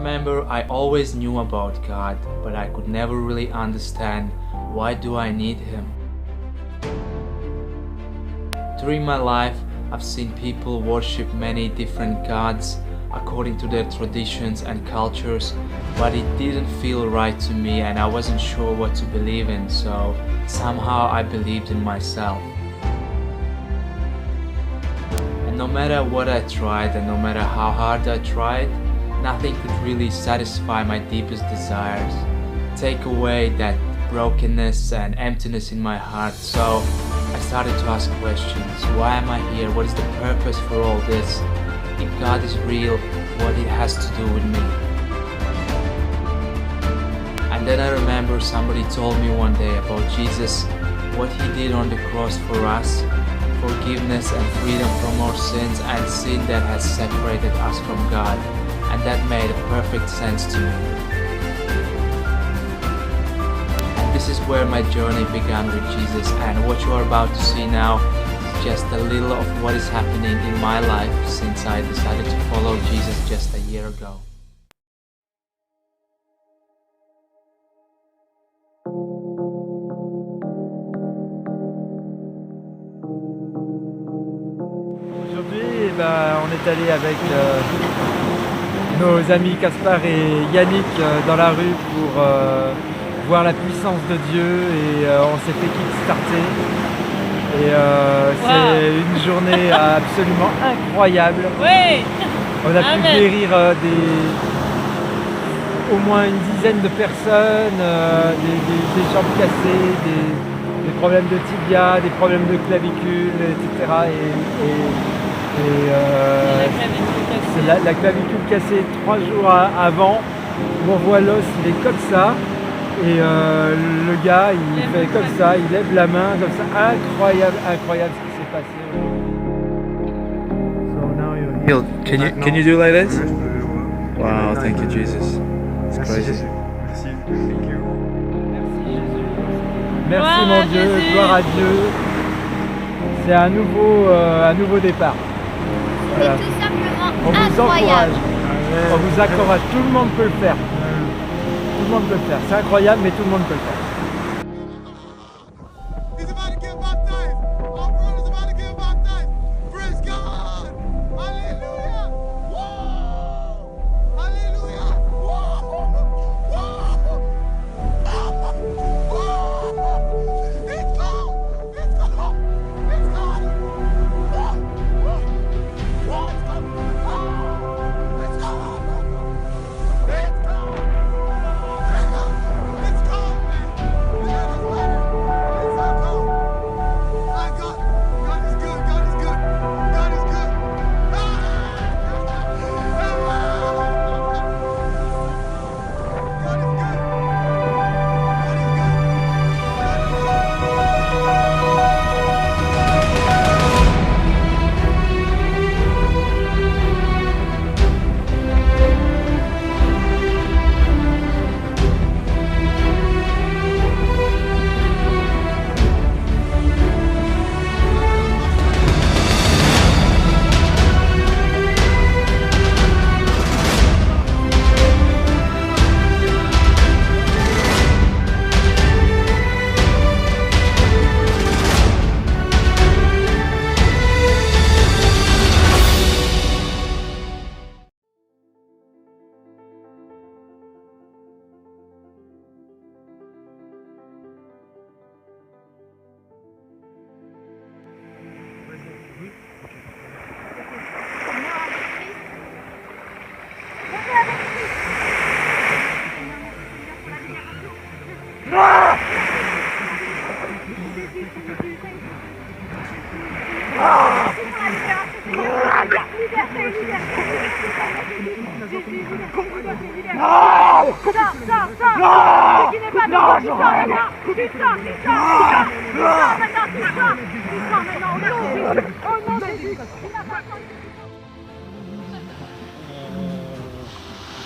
remember I always knew about God, but I could never really understand why do I need Him. During my life, I've seen people worship many different gods according to their traditions and cultures, but it didn't feel right to me and I wasn't sure what to believe in, so somehow I believed in myself. And no matter what I tried and no matter how hard I tried, nothing could really satisfy my deepest desires, take away that brokenness and emptiness in my heart. So I started to ask questions. Why am I here? What is the purpose for all this? If God is real, what it has to do with me? And then I remember somebody told me one day about Jesus, what He did on the cross for us, forgiveness and freedom from our sins and sin that has separated us from God. And that made perfect sense to me. And this is where my journey began with Jesus, and what you are about to see now is just a little of what is happening in my life since I decided to follow Jesus just a year ago. Aujourd'hui, on est allé avec nos amis Caspar et Yannick dans la rue pour voir la puissance de Dieu et on s'est fait kickstarter. Et c'est une journée absolument incroyable. Oui. On a pu guérir au moins une dizaine de personnes, des jambes cassées, des problèmes de tibia, des problèmes de clavicule, etc. C'est la clavicule cassée 3 jours avant, où on voit l'os, il est comme ça, et le gars il fait comme ça, il lève la main comme ça, incroyable ce qui s'est passé. So now you're healed. Can you do like this? Wow, thank you Jesus. It's crazy. Merci mon Dieu, gloire à Dieu. C'est un nouveau départ. Voilà. C'est tout simplement On vous incroyable. encourage, on vous encourage, tout le monde peut le faire. Tout le monde peut le faire, c'est incroyable mais tout le monde peut le faire.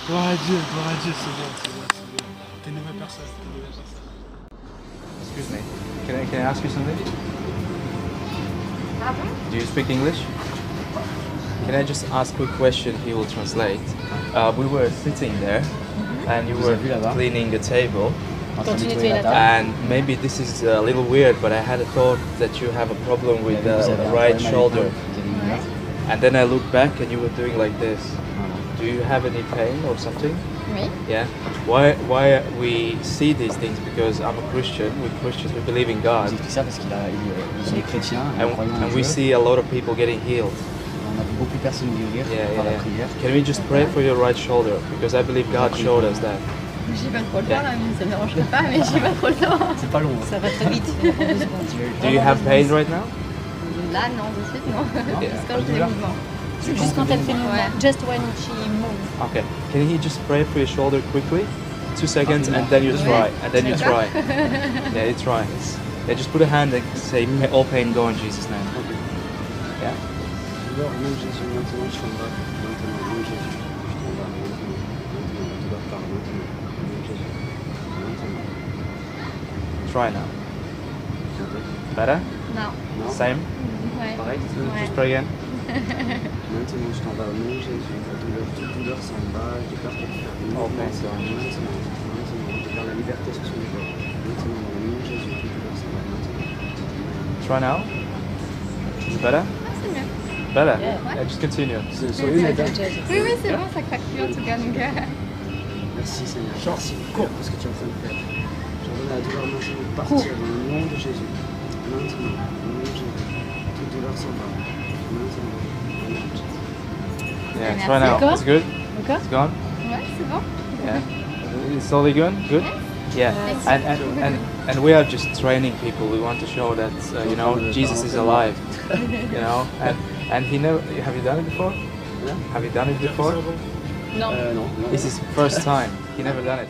Gloire à Dieu, c'est bon. T'es une nouvelle personne, Excuse me, can I ask you something? Do you speak English? Can I just ask a quick question? He will translate. We were sitting there, and you were cleaning the table. Continue to And maybe this is a little weird, but I had a thought that you have a problem with the right shoulder. And then I looked back and you were doing like this. Do you have any pain or something? Oui. Yeah. Why we see these things? Because I'm a Christian. We're Christians. We believe in God. J'explique ça parce qu'ils sont chrétiens, And we see a lot of people getting healed. on a vu beaucoup de personnes guérir par la prière. Can we just pray for your right shoulder? Because I believe God showed us that. J'ai pas trop le temps là, mais ça me dérange pas, mais j'ai pas trop le temps. C'est pas long. Ça va très vite. Do you have pain right now? Là, non, de suite, non. Yeah. Juste quand je fais des mouvements. Juste quand elle fait le mouvement. Ouais. Just when she moves. Okay. Can you just pray for your shoulder quickly? 2 seconds and then you try. And then you try. Yeah, you try. Yeah, just put a hand and say all pain go in Jesus' name. Yeah? Douleur, nom de Jésus, maintenant je t'en bats, maintenant, nom de Jésus, je t'en bats, maintenant, douleur par maintenant, nom de Jésus, maintenant. Try now. Better? Non. Non, Same? Ouais. Pareil? Ouais. Just pray again. maintenant je t'en bats, nom de Jésus, la douleur, toute douleur s'en bat, je déclare qu'elle fait maintenant, je déclare la liberté sur son corps, maintenant, dans le nom de Jésus, toute douleur s'en bat, maintenant. Try now. Is it better? Ah, c'est mieux. Better? Yeah. Yeah, just continue. Soyez honnête, hein. Oui, oui, c'est bon, ça craque plus en tout cas. Donc, Merci Seigneur, merci pour ce que tu es en train de faire. J'ordonne à la douleur maintenant de partir dans le nom de Jésus. Maintenant, dans le nom de Jésus. Toute douleur s'en va. Maintenant, dans le nom de Jésus. Yeah, Merci. try now. D'accord. It's good? D'accord. It's gone? ouais, c'est bon. Yeah. It's totally good? Good? Yeah. And we are just training people. We want to show that, you know, Jesus is alive. You know? And he never... Have you done it before? Yeah. Have you done it before? Non. Non. This is first time. He never done it.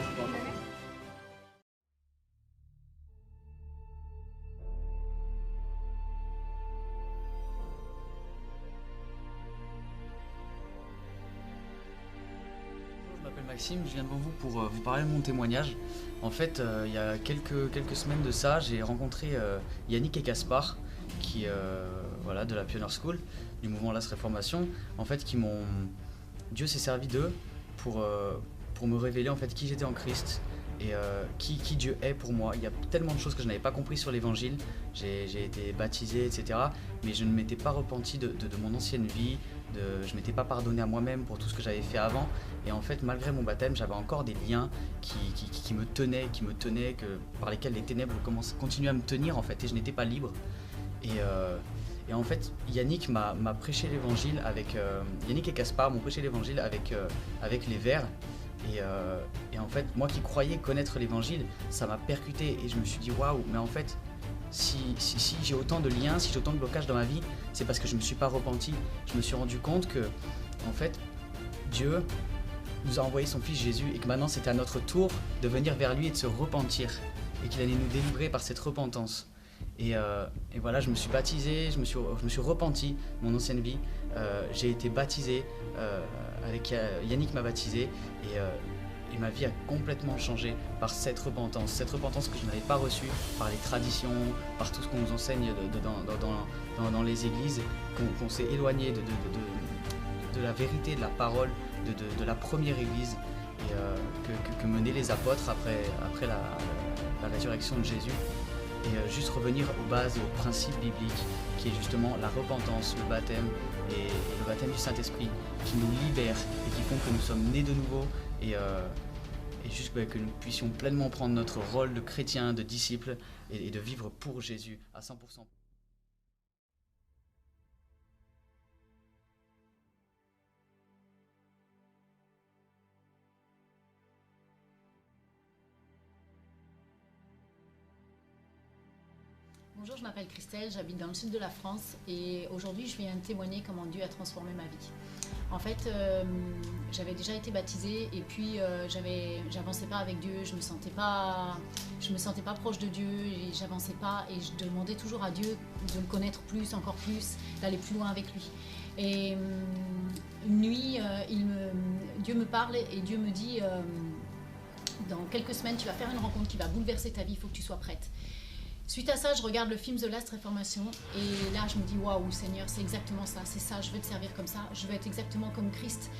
Je m'appelle Maxime, je viens devant vous pour vous parler de mon témoignage. En fait, il y a quelques semaines de ça, j'ai rencontré Yannick et Gaspard, qui, voilà, de la Pioneer School, du mouvement Las Réformation, en fait, qui m'ont... Dieu s'est servi d'eux pour me révéler en fait qui j'étais en Christ et qui Dieu est pour moi. Il y a tellement de choses que je n'avais pas compris sur l'évangile. J'ai été baptisé, etc. Mais je ne m'étais pas repenti de mon ancienne vie. Je ne m'étais pas pardonné à moi-même pour tout ce que j'avais fait avant. Et en fait, malgré mon baptême, j'avais encore des liens qui me tenaient, par lesquels les ténèbres continuaient à me tenir en fait, et je n'étais pas libre. Et en fait, Yannick m'a prêché l'évangile avec... Yannick et Gaspard m'ont prêché l'évangile avec les vers. Et en fait, moi qui croyais connaître l'évangile, ça m'a percuté et je me suis dit waouh, mais en fait, si j'ai autant de liens, si j'ai autant de blocages dans ma vie, c'est parce que je ne me suis pas repenti. Je me suis rendu compte que, en fait, Dieu nous a envoyé son fils Jésus et que maintenant c'était à notre tour de venir vers lui et de se repentir et qu'il allait nous délivrer par cette repentance. Et voilà, je me suis baptisé, je me suis repenti de mon ancienne vie. J'ai été baptisé, Yannick m'a baptisé et ma vie a complètement changé par cette repentance que je n'avais pas reçue par les traditions, par tout ce qu'on nous enseigne dans les églises, qu'on s'est éloigné de la vérité, de la parole, de la première église et que menaient les apôtres après la résurrection de Jésus. Et juste revenir aux bases, aux principes bibliques, qui est justement la repentance, le baptême et le baptême du Saint-Esprit, qui nous libèrent et qui font que nous sommes nés de nouveau et juste que nous puissions pleinement prendre notre rôle de chrétien, de disciple et de vivre pour Jésus à 100%. Bonjour, je m'appelle Christelle, j'habite dans le sud de la France et aujourd'hui je viens témoigner comment Dieu a transformé ma vie. En fait, j'avais déjà été baptisée et puis j'avançais pas avec Dieu, je me sentais pas proche de Dieu, et j'avançais pas et je demandais toujours à Dieu de le connaître plus, encore plus, d'aller plus loin avec lui. Et une nuit, Dieu me parle et Dieu me dit dans quelques semaines tu vas faire une rencontre qui va bouleverser ta vie, il faut que tu sois prête. Suite à ça, je regarde le film The Last Reformation et là je me dis waouh Seigneur, c'est exactement ça, c'est ça, je veux te servir comme ça, je veux être exactement comme Christ,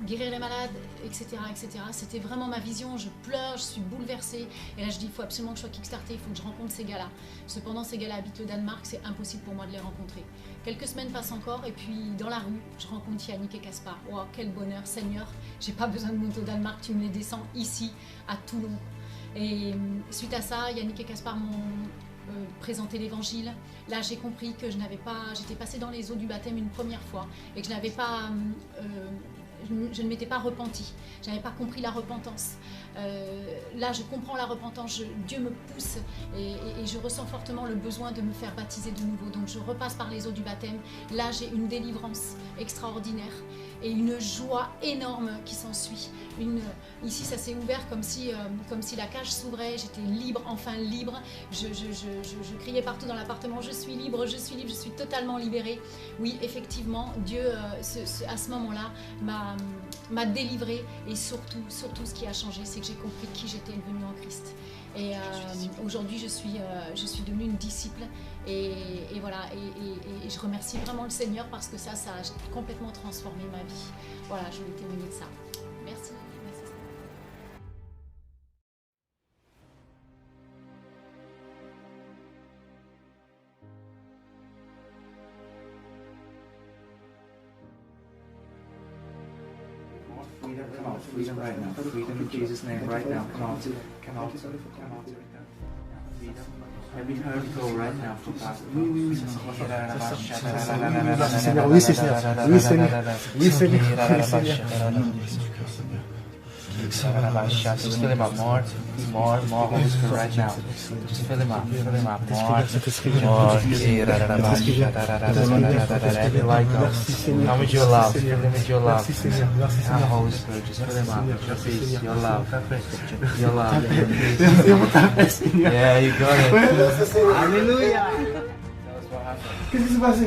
guérir les malades, etc. etc. C'était vraiment ma vision, je pleure, je suis bouleversée et là je dis il faut absolument que je sois kickstartée, il faut que je rencontre ces gars-là. Cependant ces gars-là habitent au Danemark, c'est impossible pour moi de les rencontrer. Quelques semaines passent encore et puis dans la rue, je rencontre Yannick et Caspar. Waouh, quel bonheur Seigneur, j'ai pas besoin de monter au Danemark, tu me les descends ici, à Toulon. Et suite à ça, Yannick et Caspar m'ont présenté l'évangile. Là, j'ai compris que j'étais passée dans les eaux du baptême une première fois et que je ne m'étais pas repentie. Je n'avais pas compris la repentance. Là, je comprends la repentance. Dieu me pousse et je ressens fortement le besoin de me faire baptiser de nouveau. Donc, je repasse par les eaux du baptême. Là, j'ai une délivrance extraordinaire et une joie énorme qui s'ensuit. Ici, ça s'est ouvert comme si la cage s'ouvrait. J'étais libre, enfin libre. Je criais partout dans l'appartement, je suis libre, je suis libre, je suis totalement libérée. Oui, effectivement, Dieu, à ce moment-là, m'a délivrée. Et surtout, ce qui a changé, c'est que j'ai compris qui j'étais devenue en Christ. Et aujourd'hui, je suis devenue une disciple. Et voilà, et je remercie vraiment le Seigneur parce que ça a complètement transformé ma vie. Voilà, je voulais témoigner de ça. Merci. Freedom right now, freedom in Jesus' name right now, come out, come out, come out, freedom. Every hurt go right now for Pastor. Oui, Seigneur, oui, Seigneur, oui, Seigneur, oui, Seigneur. Just fill him up more, Holy Spirit right now. Just fill him up more. Come with your love, fill him with your love. Holy Spirit, just fill him up with your peace, your love. Your love. Yeah, you got it. Alléluia. Qu'est-ce qui s'est passé?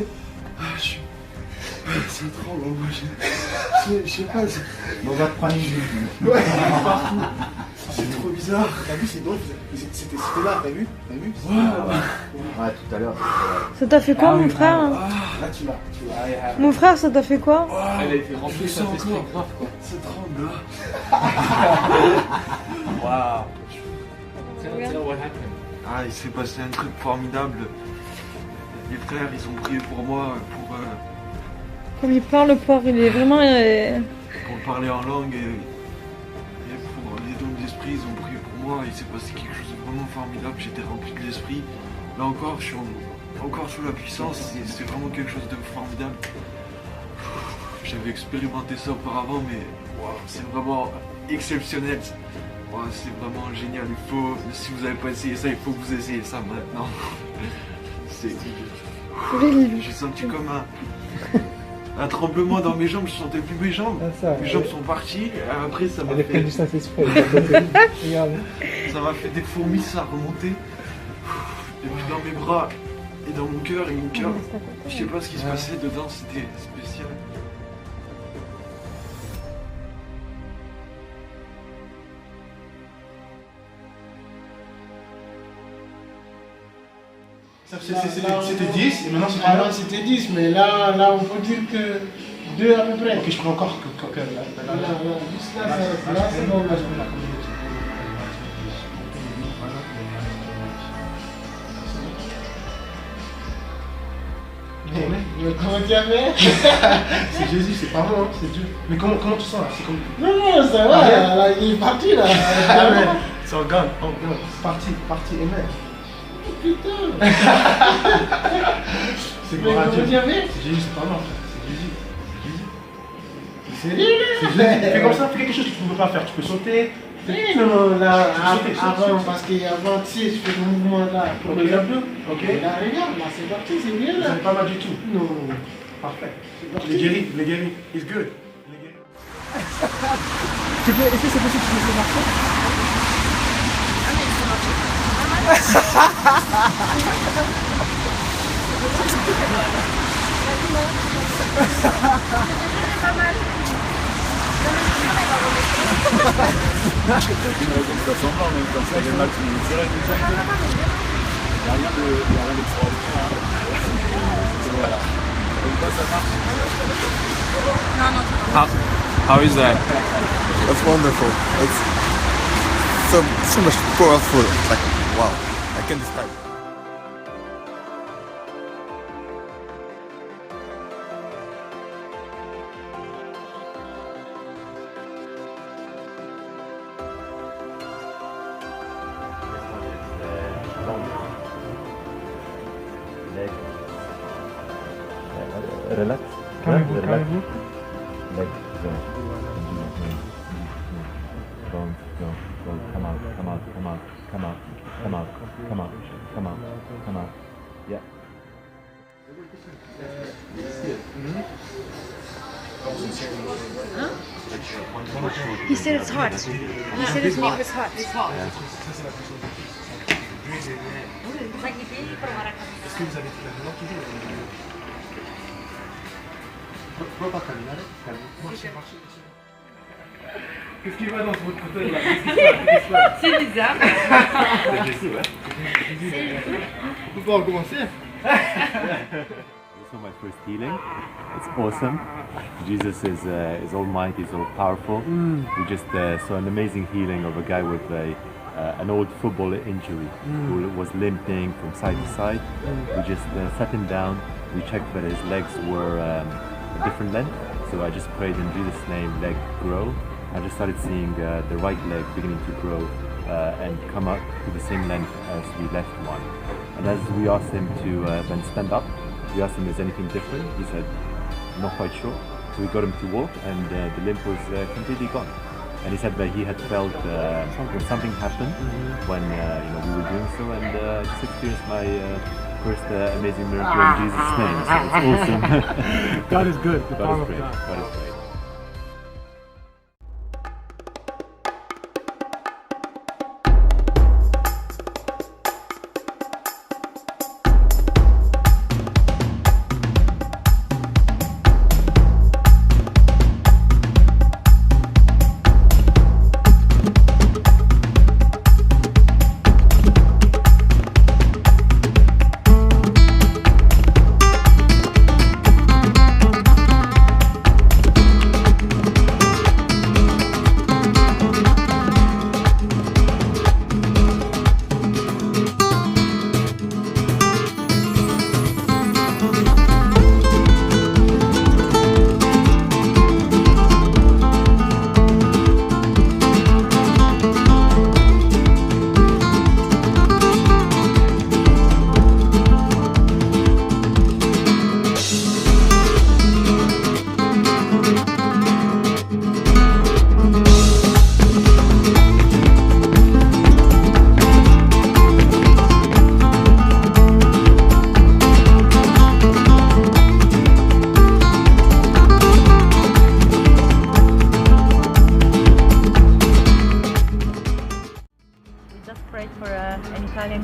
C'est trop long, moi je sais pas. On va te prendre une vie. Ouais, partout. C'est trop bizarre. T'as vu, c'est drôle. C'était là, t'as vu? Ouais, tout à l'heure. Ça t'a fait quoi, mon frère? Là, tu l'as. Mon frère, ça t'a fait quoi? Elle a été remplie de Saint-Esprit grave quoi. C'est tremble là. Wow. Tell what happened. Ah, il s'est passé un truc formidable. Les frères, ils ont prié pour moi, Comme il parle, le porc, il est vraiment... pour parler en langue et pour les dons de l'esprit, ils ont prié pour moi. Il s'est passé quelque chose de vraiment formidable. J'étais rempli de l'esprit. Là encore, je suis encore sous la puissance. C'est vraiment quelque chose de formidable. J'avais expérimenté ça auparavant, mais wow, c'est vraiment exceptionnel. Wow, c'est vraiment génial. Si vous n'avez pas essayé ça, il faut que vous essayez ça maintenant. J'ai senti comme un tremblement dans mes jambes, je sentais plus mes jambes. Mes jambes sont parties, après ça m'a fait... du Saint-Esprit. Ça m'a fait des fourmis, ça a remonté. Et puis dans mes bras et dans mon cœur, je sais pas ce qui se passait dedans, c'était spécial. C'était 10 et maintenant c'est Avant c'était 10, mais là on peut dire que 2 à peu près. Ok, je prends encore que là. Juste là c'est bon. Mais comment tu as fait? C'est Jésus, c'est pas moi, c'est Dieu. Mais comment tu sens là? C'est comme... Non, ça va, là, il est parti là. C'est en gagne, c'est parti, amen. Putain. C'est gloire à Dieu. C'est Jésus, c'est pas moi, c'est Jésus. C'est sérieux? Fais comme ça, fais quelque chose que tu ne peux pas faire. Tu peux sauter. Non, là, avant, parce qu'avant, tu sais, je fais le mouvement là. Pour le bleu. Ok. Là, regarde, là, c'est parti, c'est bien là. C'est pas mal du tout. Non. Parfait. Les guéris. It's good. Est-ce que c'est possible que tu me fais marcher? Ça semblant, même comme ça, les matchs, n'y a rien d'extraordinaire. Voilà. Comme quoi ça marche. How is that? That's wonderful. It's so much powerful. Like wow, I can't describe. Relax. Calmez-vous, Relax. calmez-vous. Leg, go. Don't, come out, come out, come out, come out, come out, come out, come out, come out. Yeah. He said it's hot. He said his meat was hot. It's hot. Est-ce que vous avez toute la douleur toujours? Può pas camminare? Marchez. Qu'est-ce qu'il va dans votre fauteuil là? C'est bizarre. C'est Jésus, ouais. On peut recommencer? This is my first healing. It's awesome. Jesus is almighty, is all powerful. We just saw an amazing healing of a guy with an old football injury who was limping from side to side. We just sat him down. We checked that his legs were a different length. So I just prayed in Jesus' name, leg grow. I just started seeing the right leg beginning to grow and come up to the same length as the left one. And as we asked him to then stand up, we asked him, is anything different? He said, not quite sure. So we got him to walk and the limp was completely gone. And he said that he had felt something happened when we were doing so, and just experienced my first amazing miracle in Jesus' name. So it's awesome. God is good. The God power is of great. God. God is great.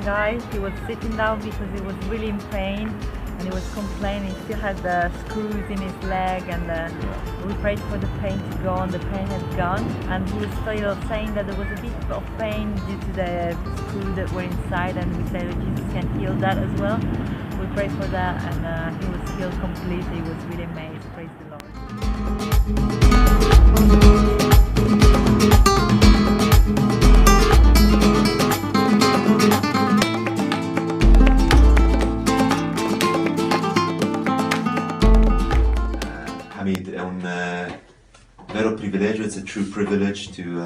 Guy. He was sitting down because he was really in pain and he was complaining. He still had the screws in his leg, and we prayed for the pain to go on. The pain had gone, and he was still saying that there was a bit of pain due to the screws that were inside, and we said that Jesus can heal that as well. We prayed for that, and he was healed completely. He was really amazed. Praise the Lord. Hamid, è un vero privilegio, it's a true privilege to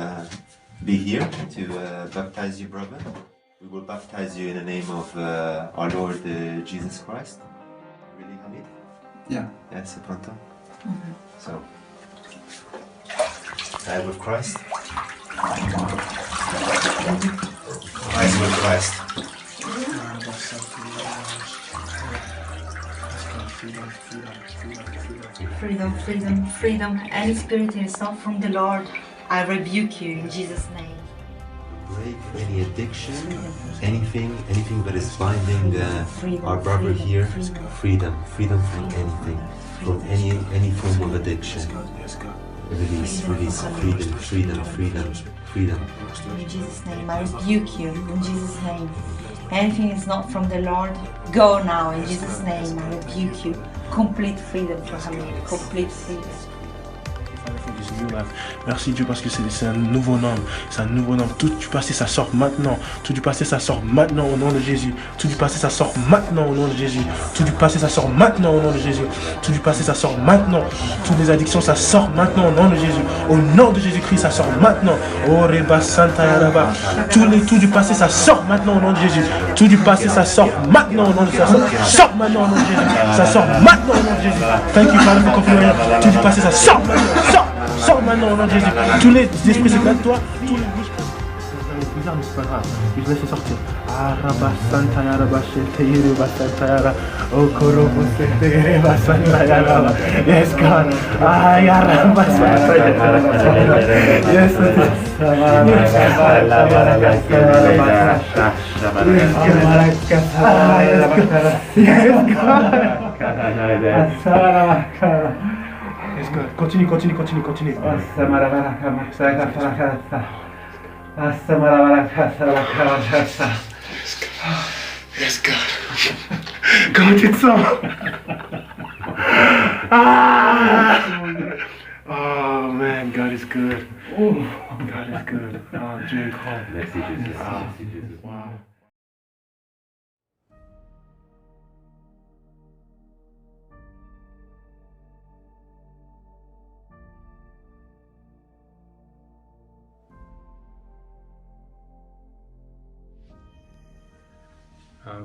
be here to baptize you, brother. We will baptize you in the name of our Lord Jesus Christ. Really, Hamid? Yeah. Yes, pronto? So, with Christ. Christ with Christ. Freedom, freedom, freedom. Any spirit is not from the Lord, I rebuke you in Jesus' name. Break any addiction, anything that is binding our brother here. Freedom from anything, from any form of addiction. Release, freedom. In Jesus' name, I rebuke you in Jesus' name. Anything is not from the Lord, go now in Jesus' name. I rebuke you. Complete freedom for Hamid. Complete freedom. Merci Dieu parce que c'est un nouveau nom, c'est un nouveau nom. Tout du passé ça sort maintenant, tout du passé ça sort maintenant au nom de Jésus. Tout du passé ça sort maintenant au nom de Jésus. Tout du passé ça sort maintenant au nom de Jésus. Tout du passé ça sort maintenant. Toutes les addictions ça sort maintenant au nom de Jésus. Au nom de Jésus-Christ ça sort maintenant. Oh Reba Santa Yaraba. Tout du passé ça sort maintenant au nom de Jésus. Tout du passé ça sort maintenant au nom de Jésus. Ça sort maintenant au nom de Jésus. Ça sort maintenant au nom de Jésus. Thank you Father for confirming. Tout du passé ça sort maintenant. Sors maintenant au nom de Jésus. Tous les esprits c'est de toi. Tous les bouches. Bizarre mais c'est pas grave. Je vais laisser sortir. Araba Santa Yaraba Shelteire Basantayara. Okorobo Shelteire Basantayara. Yes God. Ayaraba Santayara. Yes Yes, God. Continue. Yes, God. Comment tu te sens? Oh man, God is good. God is good. Oh, Dieu est grand. Merci Jésus. Wow.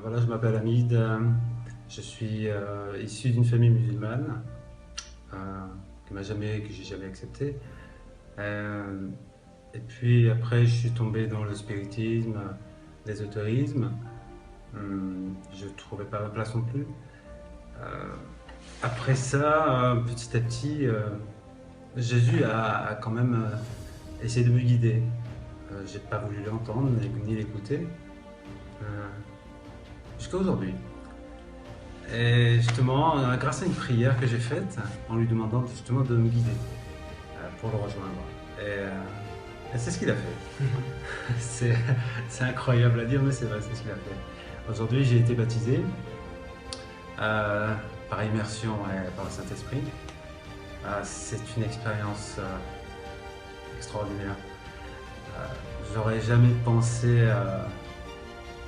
Voilà, je m'appelle Hamid, je suis issu d'une famille musulmane que j'ai jamais acceptée. Et puis après, je suis tombé dans le spiritisme, l'ésotérisme. Je ne trouvais pas ma place non plus. Après ça, petit à petit, Jésus a quand même essayé de me guider. J'ai pas voulu l'entendre ni l'écouter. Jusqu'à aujourd'hui. Et justement, grâce à une prière que j'ai faite, en lui demandant justement de me guider pour le rejoindre. Et c'est ce qu'il a fait. C'est incroyable à dire, mais c'est vrai, c'est ce qu'il a fait. Aujourd'hui, j'ai été baptisé par immersion et par le Saint-Esprit. C'est une expérience extraordinaire. J'aurais jamais pensé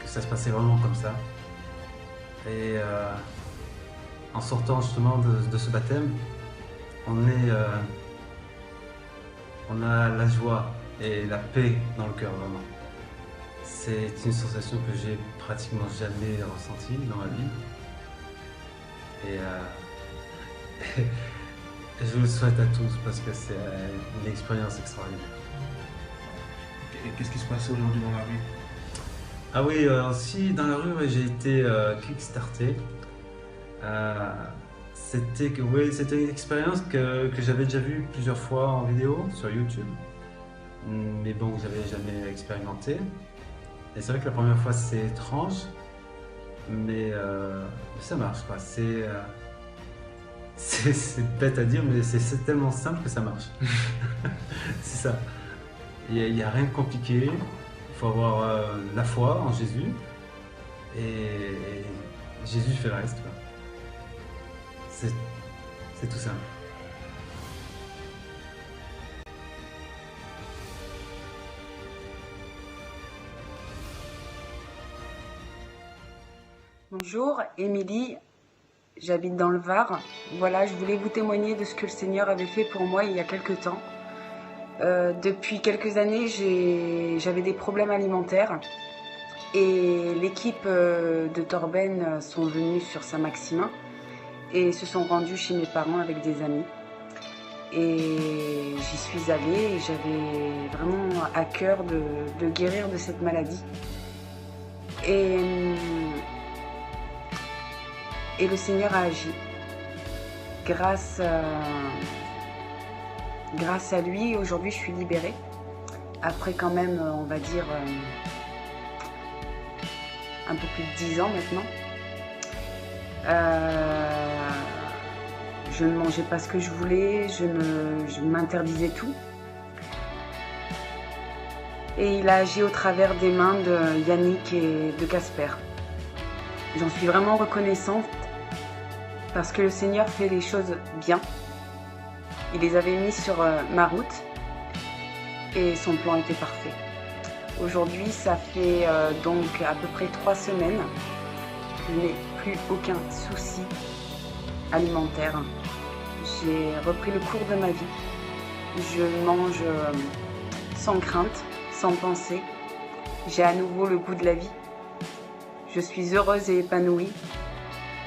que ça se passait vraiment comme ça. Et en sortant justement de ce baptême, on a la joie et la paix dans le cœur vraiment. C'est une sensation que j'ai pratiquement jamais ressentie dans ma vie. Et je vous le souhaite à tous parce que c'est une expérience extraordinaire. Et qu'est-ce qui se passe aujourd'hui dans la rue? Ah oui, aussi dans la rue, j'ai été kickstarté. C'était une expérience que j'avais déjà vue plusieurs fois en vidéo sur YouTube, mais bon, j'avais jamais expérimenté. Et c'est vrai que la première fois c'est étrange, mais ça marche quoi. C'est bête à dire, mais c'est tellement simple que ça marche. C'est ça. Il n'y a rien de compliqué. Il faut avoir la foi en Jésus et Jésus fait le reste. C'est tout simple. Bonjour, Émilie, j'habite dans le Var. Voilà, je voulais vous témoigner de ce que le Seigneur avait fait pour moi il y a quelques temps. Depuis quelques années, j'avais des problèmes alimentaires et l'équipe de Torben sont venus sur Saint-Maximin et se sont rendus chez mes parents avec des amis. Et j'y suis allée et j'avais vraiment à cœur de guérir de cette maladie. Et le Seigneur a agi. Grâce à lui, aujourd'hui, je suis libérée. Après quand même, on va dire, un peu plus de 10 ans maintenant. Je ne mangeais pas ce que je voulais, je m'interdisais tout. et il a agi au travers des mains de Yannick et de Casper. J'en suis vraiment reconnaissante parce que le Seigneur fait les choses bien. Il les avait mis sur ma route et son plan était parfait. Aujourd'hui, ça fait donc à peu près 3 semaines que je n'ai plus aucun souci alimentaire. J'ai repris le cours de ma vie. Je mange sans crainte, sans penser. J'ai à nouveau le goût de la vie. Je suis heureuse et épanouie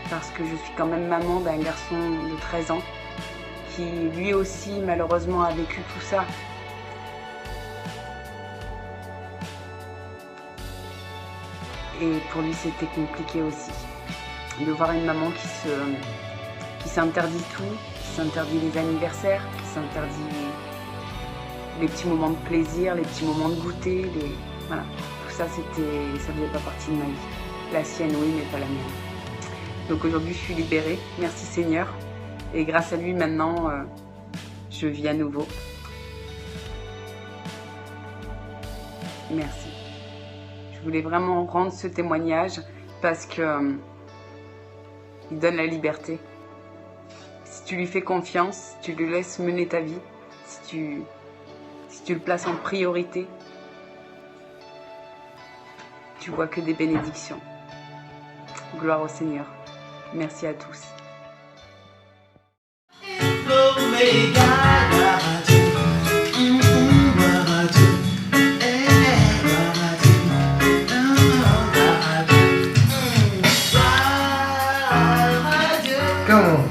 parce que je suis quand même maman d'un garçon de 13 ans qui lui aussi malheureusement a vécu tout ça. Et pour lui c'était compliqué aussi de voir une maman qui s'interdit tout, qui s'interdit les anniversaires, qui s'interdit les petits moments de plaisir, les petits moments de goûter, voilà. Tout ça ça faisait pas partie de ma vie. La sienne oui, mais pas la mienne. Donc aujourd'hui je suis libérée, merci Seigneur. Et grâce à lui maintenant, je vis à nouveau. Merci. Je voulais vraiment rendre ce témoignage parce que il donne la liberté. Si tu lui fais confiance, si tu lui laisses mener ta vie, si tu le places en priorité, tu vois que des bénédictions. Gloire au Seigneur. Merci à tous. Come on.